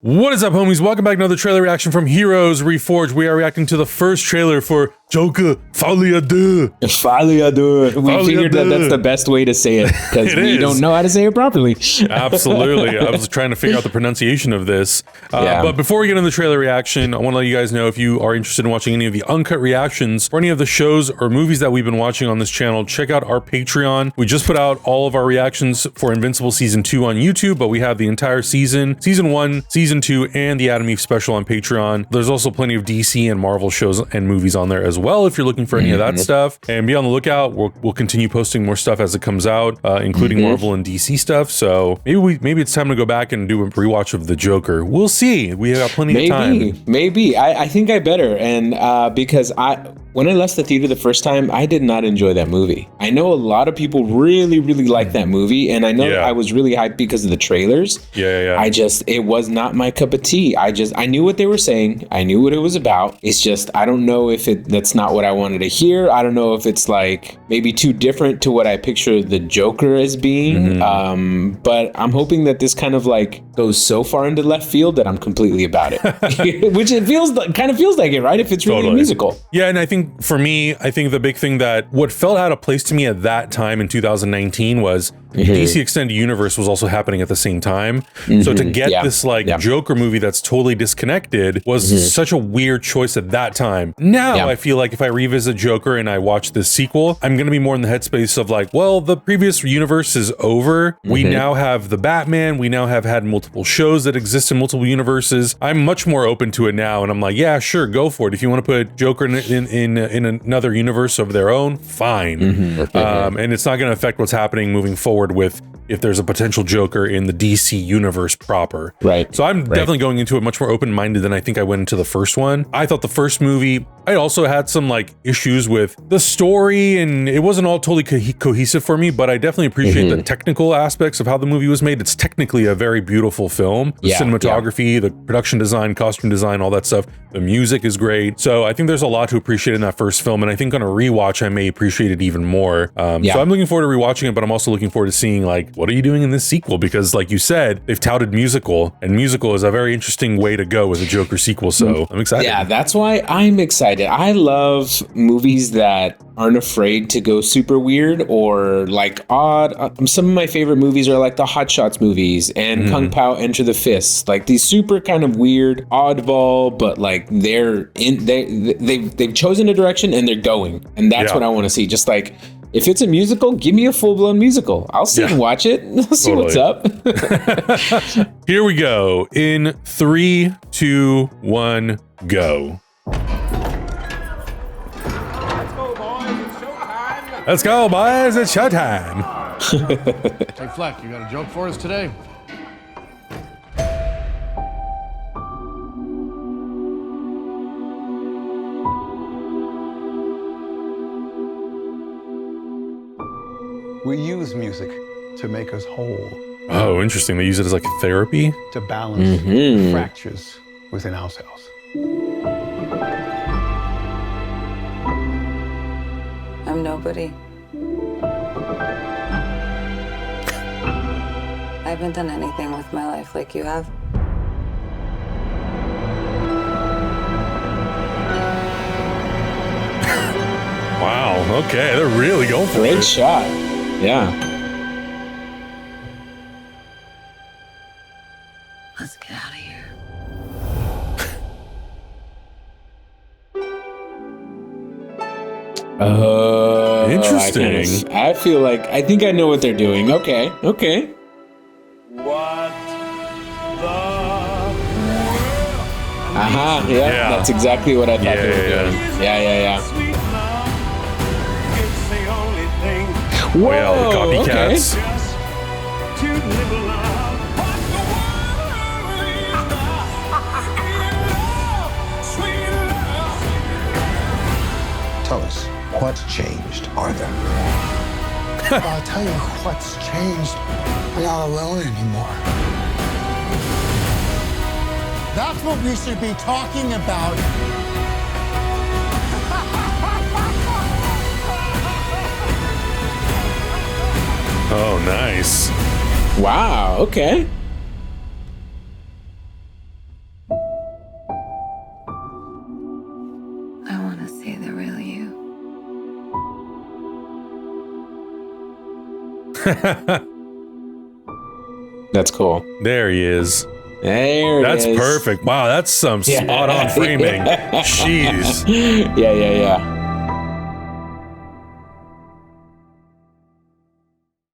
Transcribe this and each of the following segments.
What is up, homies? Welcome back to another trailer reaction from Heroes Reforged. We are reacting to the first trailer for Joker, Folie, Deux. Folie, Deux. We figured that that's the best way to say it because we don't know how to say it properly. Absolutely. I was trying to figure out the pronunciation of this. But before we get into the trailer reaction, I want to let you guys know if you are interested in watching any of the uncut reactions for any of the shows or movies that we've been watching on this channel, check out our Patreon. We just put out all of our reactions for Invincible Season 2 on YouTube, but we have the entire season, Season 1, Season 2, and the Adam Eve special on Patreon. There's also plenty of DC and Marvel shows and movies on there as well if you're looking for any of that stuff. And be on the lookout. We'll continue posting more stuff as it comes out, including Marvel and DC stuff. So maybe it's time to go back and do a rewatch of the Joker. We'll see. We have plenty of time. Maybe. I think I better. And because when I left the theater the first time, I did not enjoy that movie. I know a lot of people really like that movie, and I know I was really hyped because of the trailers. It was not my cup of tea. I knew what they were saying. I knew what it was about. It's just, I don't know if that's not what I wanted to hear. I don't know if it's like maybe too different to what I picture the Joker as being. But I'm hoping that this kind of like goes so far into left field that I'm completely about it. Which it kind of feels like it, right? If it's really a musical. Yeah, and I think for me, I think the big thing that what felt out of place to me at that time in 2019 was DC Extended Universe was also happening at the same time. So to get this like Joker movie that's totally disconnected was such a weird choice at that time. Now I feel like if I revisit Joker and I watch this sequel, I'm going to be more in the headspace of like, well, the previous universe is over. We now have the Batman. We now have had multiple shows that exist in multiple universes. I'm much more open to it now. And I'm like, yeah, sure, go for it. If you want to put Joker in another universe of their own, fine. And it's not going to affect what's happening moving forward with if there's a potential Joker in the DC universe proper. So I'm definitely going into it much more open-minded than I think I went into the first one. I thought the first movie, I also had some like issues with the story and it wasn't all totally cohesive for me, but I definitely appreciate the technical aspects of how the movie was made. It's technically a very beautiful film. The cinematography, the production design, costume design, all that stuff. The music is great. So I think there's a lot to appreciate in that first film. And I think on a rewatch, I may appreciate it even more. So I'm looking forward to rewatching it, but I'm also looking forward to seeing like, what are you doing in this sequel? Because like you said, they've touted musical, and musical is a very interesting way to go with a Joker sequel. So I'm excited. Yeah, that's why I'm excited. I love movies that aren't afraid to go super weird or like odd. Some of my favorite movies are like the Hot Shots movies and Kung Pao Enter the Fist, like these super kind of weird, oddball, but like they've chosen a direction and they're going, and that's what I want to see. Just like, if it's a musical, give me a full-blown musical. I'll sit and watch it. I'll see what's up. Here we go. In 3, 2, 1, go. Let's go, boys. It's showtime. Hey, Fleck, you got a joke for us today? We use music to make us whole. Oh, interesting. They use it as like therapy? To balance the fractures within ourselves. I'm nobody. I haven't done anything with my life like you have. Wow. Okay. They're really going for it. Great shot. Yeah. Let's get out of here. Interesting. I feel like I think I know what they're doing. Okay. What the? Yeah. That's exactly what I thought they were doing. Yeah. Whoa, well, copycats. Tell us, what's changed, Arthur? I'll tell you what's changed. I'm not alone anymore. That's what we should be talking about. Oh, nice. Wow, okay. That's cool. There he is. That's Perfect. Wow, that's some spot on framing. Jeez. Yeah.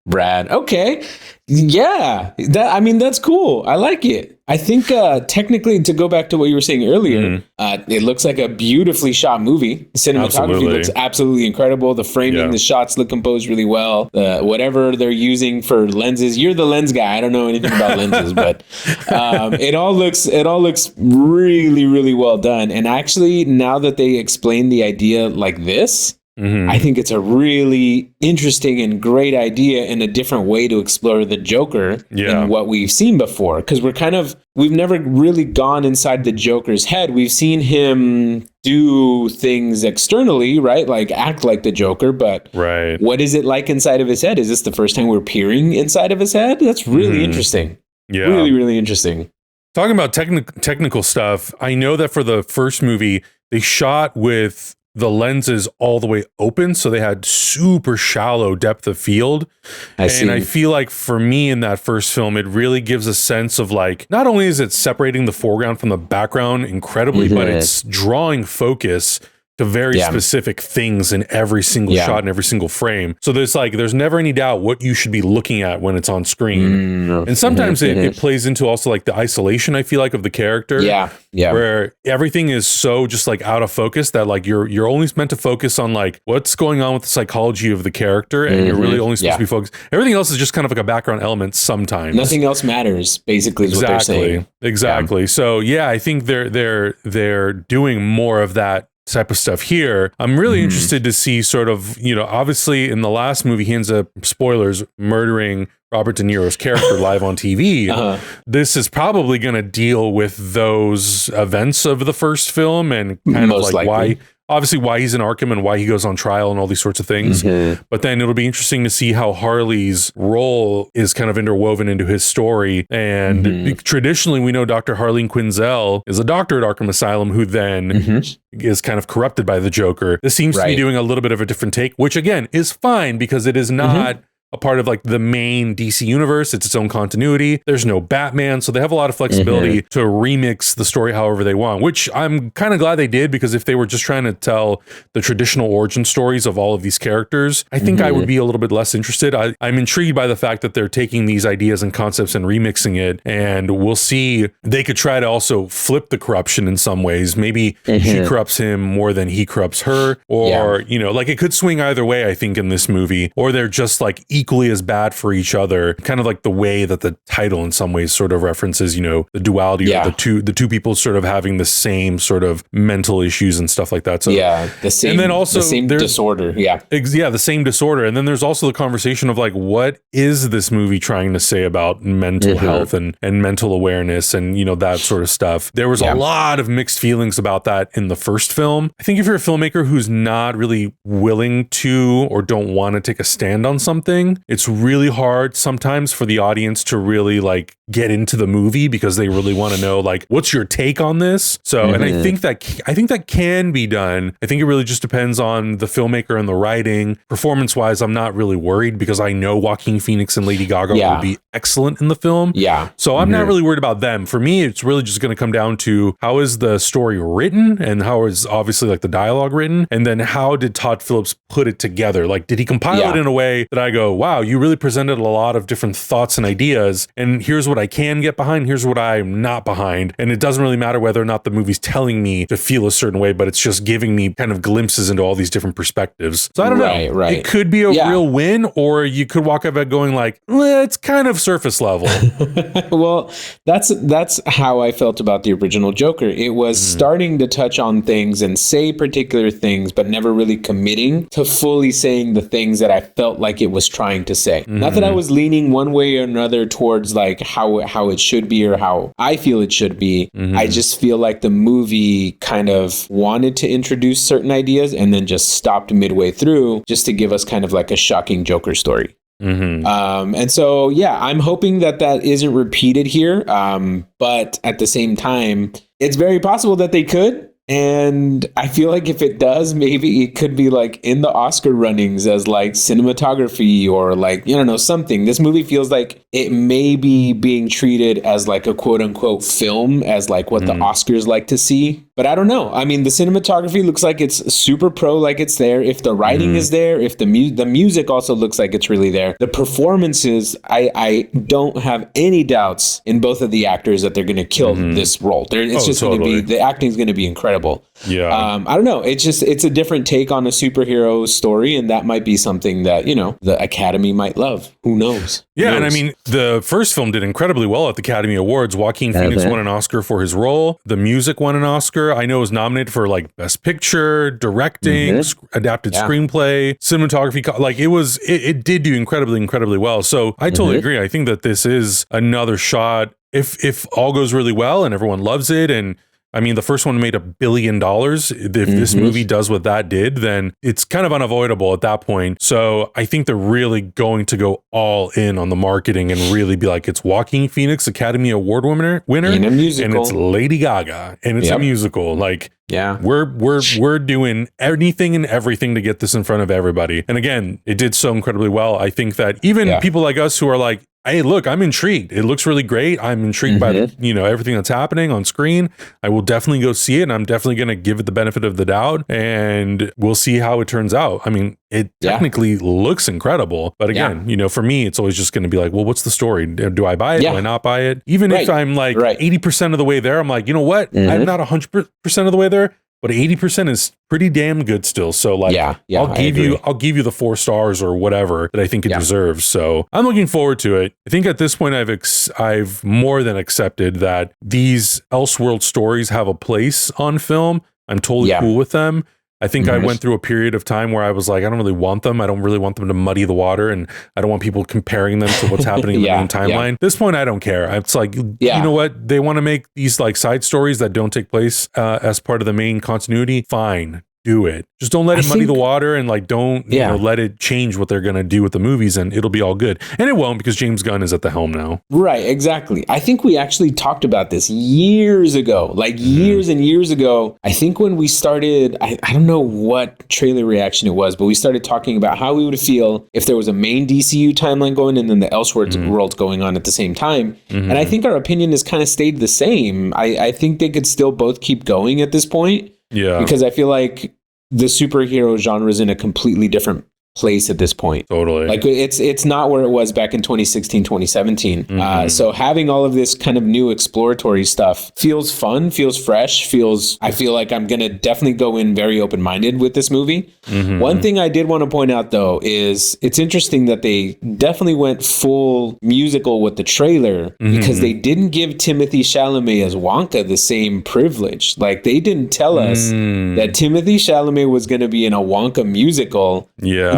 Brad. Okay. Yeah. That's cool. I like it. I think technically, to go back to what you were saying earlier, it looks like a beautifully shot movie. The cinematography looks absolutely incredible. The framing, the shots look composed really well. Whatever they're using for lenses, you're the lens guy. I don't know anything about lenses, but it all looks really, really well done. And actually, now that they explain the idea like this, I think it's a really interesting and great idea and a different way to explore the Joker than what we've seen before. Because we've never really gone inside the Joker's head. We've seen him do things externally, right? Like act like the Joker, but what is it like inside of his head? Is this the first time we're peering inside of his head? That's really interesting. Yeah. Really, really interesting. Talking about technical stuff, I know that for the first movie, they shot with the lenses all the way open, so they had super shallow depth of field. I feel like for me in that first film, it really gives a sense of like, not only is it separating the foreground from the background incredibly, but it's drawing focus to very specific things in every single shot and every single frame. So there's never any doubt what you should be looking at when it's on screen. And sometimes it plays into also like the isolation, I feel like, of the character. Where everything is so just like out of focus that like you're only meant to focus on like what's going on with the psychology of the character, and you're really only supposed to be focused. Everything else is just kind of like a background element sometimes. Nothing else matters, basically, is what they're saying. Exactly. So yeah, I think they're doing more of that type of stuff here. I'm really interested to see sort of, obviously in the last movie, he ends up, spoilers, murdering Robert De Niro's character live on TV. This is probably going to deal with those events of the first film and kind of like why he's in Arkham and why he goes on trial and all these sorts of things. But then it'll be interesting to see how Harley's role is kind of interwoven into his story. And traditionally, we know Dr. Harleen Quinzel is a doctor at Arkham Asylum who then is kind of corrupted by the Joker. This seems to be doing a little bit of a different take, which again is fine because it is not a part of like the main DC universe. It's its own continuity. There's no Batman, so they have a lot of flexibility to remix the story however they want, which I'm kind of glad they did, because if they were just trying to tell the traditional origin stories of all of these characters, I think I would be a little bit less interested. I'm intrigued by the fact that they're taking these ideas and concepts and remixing it, and we'll see. They could try to also flip the corruption in some ways. Maybe she corrupts him more than he corrupts her, or like it could swing either way, I think, in this movie, or they're just like equally as bad for each other, kind of like the way that the title in some ways sort of references, the duality of the two people sort of having the same sort of mental issues and stuff like that. So the same, and then also the same disorder. The same disorder. And then there's also the conversation of like, what is this movie trying to say about mental health and mental awareness and that sort of stuff. There was a lot of mixed feelings about that in the first film. I think if you're a filmmaker who's not really willing to or don't want to take a stand on something, it's really hard sometimes for the audience to really like get into the movie because they really want to know like, what's your take on this? So, and I think that can be done. I think it really just depends on the filmmaker and the writing. Performance wise, I'm not really worried because I know Joaquin Phoenix and Lady Gaga will be excellent in the film. So I'm not really worried about them. For me, it's really just going to come down to how is the story written and how is obviously like the dialogue written, and then how did Todd Phillips put it together? Like, did he compile it in a way that I go, wow, you really presented a lot of different thoughts and ideas, and here's what I can get behind, here's what I'm not behind, and it doesn't really matter whether or not the movie's telling me to feel a certain way, but it's just giving me kind of glimpses into all these different perspectives. So I don't know. It could be a real win, or you could walk out of it going like, it's kind of surface level. Well, that's how I felt about the original Joker. It was starting to touch on things and say particular things, but never really committing to fully saying the things that I felt like it was trying to say. Not that I was leaning one way or another towards like how it should be or how I feel it should be. I just feel like the movie kind of wanted to introduce certain ideas and then just stopped midway through just to give us kind of like a shocking Joker story. And so, I'm hoping that isn't repeated here. But at the same time, it's very possible that they could. And I feel like if it does, maybe it could be like in the Oscar runnings as like cinematography or like, you know, something. This movie feels like it may be being treated as like a quote unquote film, as like what the Oscars like to see. But I don't know. I mean, the cinematography looks like it's super pro, like it's there. If the writing is there, if the music also looks like it's really there. The performances, I don't have any doubts in both of the actors that they're going to kill this role. It's just going to be, the acting is going to be incredible. Yeah. I don't know. It's a different take on a superhero story, and that might be something that, you know, the Academy might love. Who knows? Yeah, and I mean, the first film did incredibly well at the Academy Awards. Joaquin Phoenix won an Oscar for his role. The music won an Oscar. I know it was nominated for like Best Picture, directing, adapted screenplay, cinematography. Like it did do incredibly well. So I totally agree. I think that this is another shot. If all goes really well and everyone loves it, and I mean, the first one made $1 billion. If this movie does what that did, then it's kind of unavoidable at that point. So I think they're really going to go all in on the marketing and really be like, it's Joaquin Phoenix, Academy Award winner in a musical, and it's Lady Gaga, and it's a musical. Like, we're doing anything and everything to get this in front of everybody. And again, it did so incredibly well. I think that even people like us who are like, hey, look, I'm intrigued. It looks really great. I'm intrigued by everything that's happening on screen. I will definitely go see it, and I'm definitely going to give it the benefit of the doubt, and we'll see how it turns out. I mean, it technically looks incredible, but again, you know, for me, it's always just going to be like, well, what's the story? Do I buy it? Do I not buy it? Even if I'm like 80% of the way there, I'm like, you know what? I'm not 100% of the way there, but 80% is pretty damn good still. So like, I'll give you the 4 stars or whatever that I think it deserves. So I'm looking forward to it. I think at this point I've more than accepted that these Elseworld stories have a place on film. I'm totally cool with them. I think I went through a period of time where I was like, I don't really want them. I don't really want them to muddy the water, and I don't want people comparing them to what's happening in the main timeline. At this point, I don't care. It's like, you know what? They want to make these like side stories that don't take place as part of the main continuity. Fine. Do it. Just don't let it muddy the water, and like don't you know, let it change what they're going to do with the movies, and it'll be all good. And it won't, because James Gunn is at the helm now. Right, exactly. I think we actually talked about this years ago, like years and years ago. I think when we started, I don't know what trailer reaction it was, but we started talking about how we would feel if there was a main DCU timeline going and then the Elseworlds world going on at the same time. And I think our opinion has kind of stayed the same. I think they could still both keep going at this point. Yeah. Because I feel like the superhero genre is in a completely different place at this point. Totally. Like it's not where it was back in 2016, 2017. So having all of this kind of new exploratory stuff feels fun, feels fresh, I feel like I'm going to definitely go in very open-minded with this movie. One thing I did want to point out though is it's interesting that they definitely went full musical with the trailer, because they didn't give Timothée Chalamet as Wonka the same privilege. Like they didn't tell us that Timothée Chalamet was going to be in a Wonka musical.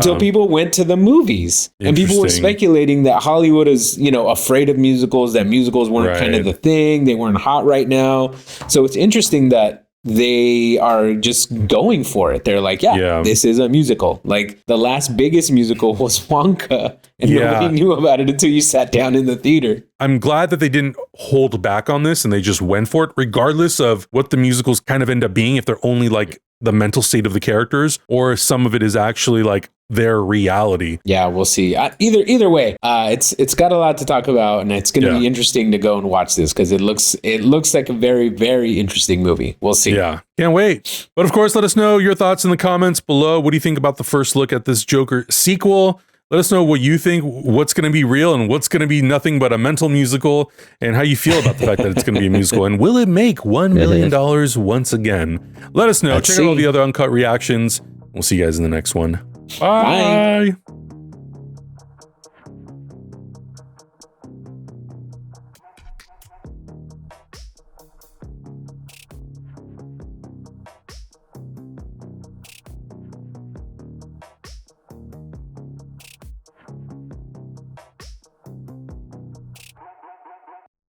Until people went to the movies, and people were speculating that Hollywood is, you know, afraid of musicals, that musicals weren't kind of the thing. They weren't hot right now. So it's interesting that they are just going for it. They're like, this is a musical. Like the last biggest musical was Wonka, and nobody knew about it until you sat down in the theater. I'm glad that they didn't hold back on this and they just went for it, regardless of what the musicals kind of end up being, if they're only like the mental state of the characters, or if some of it is actually like their reality. Yeah, we'll see. Either way, it's got a lot to talk about, and it's going to be interesting to go and watch this, because it looks like a very, very interesting movie. We'll see. Yeah, can't wait. But of course, let us know your thoughts in the comments below. What do you think about the first look at this Joker sequel? Let us know what you think, what's going to be real and what's going to be nothing but a mental musical, and how you feel about the fact that it's going to be a musical, and will it make $1 million once again? Let us know. Check out all the other uncut reactions. We'll see you guys in the next one. Bye.